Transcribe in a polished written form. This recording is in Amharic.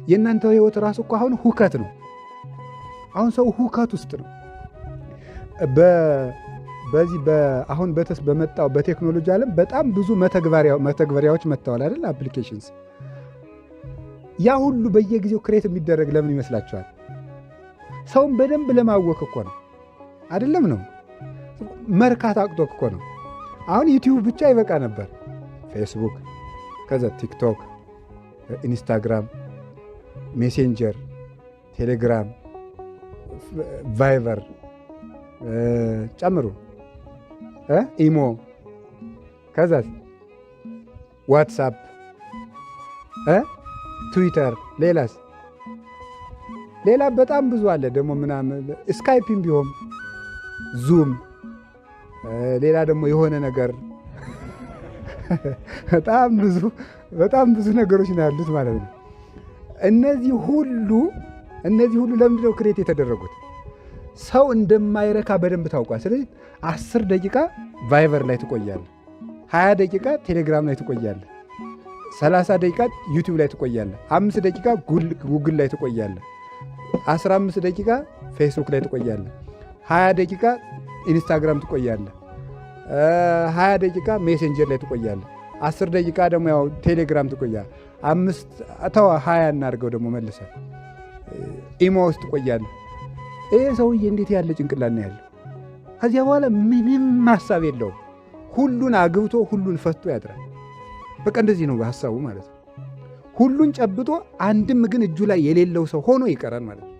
የእናንተ ህይወት ራሱ እኮ አሁን ሁከት ነው። አሁን ሰው ሁከት ውስጥ ነው። በዚህ አሁን በመጣው በቴክኖሎጂ ዓለም በጣም ብዙ መተግበሪያዎች መጥተዋል አይደል? አፕሊኬሽንስ። ያ ሁሉ በየጊዜው ክሬት የሚደረግ ለምን ይመስላችኋል? ሰውን በደንብ ለማወክ እኮ ነው አይደለም? ነው መርካት አቅቶክ እኮ ነው። አሁን ዩቲዩብ ብቻ ይበቃ ነበር። ፌስቡክ፣ ከዛ ቲክቶክ፣ ኢንስታግራም፣ ሜሴንጀር፣ ቴሌግራም፣ ቫይበር ጨምሩ፣ ኢሞ፣ ከዛ ዋትሳፕ፣ ትዊተር፣ ሌላ በጣም ብዙ አለ ደግሞ ምናምን፣ ስካይፕም ቢሆን ዙም፣ ሌላ ደግሞ የሆነ ነገር በጣም ብዙ ነገሮች ነው ያሉት ማለት ነው። እነዚህ ሁሉ ለምንድን ነው ክሬት የተደረጉት? ሰው እንደማይረካ በደንብ ታውቋል። ስለዚህ 10 ደቂቃ ቫይበር ላይ ትቆያለህ፣ 20 ደቂቃ ቴሌግራም ላይ ትቆያለህ፣ 30 ደቂቃ ዩቲዩብ ላይ ትቆያለህ፣ 5 ደቂቃ ጉግል ላይ ትቆያለህ፣ 15 ደቂቃ ፌስቡክ ላይ ትቆያለህ፣ 20 ደቂቃ ኢንስታግራም ትቆያለህ፣ 20 ደቂቃ ሜሴንጀር ላይ ትቆያለህ፣ 10 ደቂቃ ደግሞ ያው ቴሌግራም ትቆያለህ፣ 20 እናድርገው ደግሞ መልሰህ ኢሞ ውስጥ ትቆያለህ። ይህ ሰውዬ እንዴት ያለ ጭንቅላት ነው ያለው? ከዚያ በኋላ ምንም ሀሳብ የለውም። ሁሉን አግብቶ ሁሉን ፈቶ ያድራል። በቃ እንደዚህ ነው ሀሳቡ ማለት ነው። ሁሉን ጨብጦ አንድም ግን እጁ ላይ የሌለው ሰው ሆኖ ይቀራል ማለት ነው።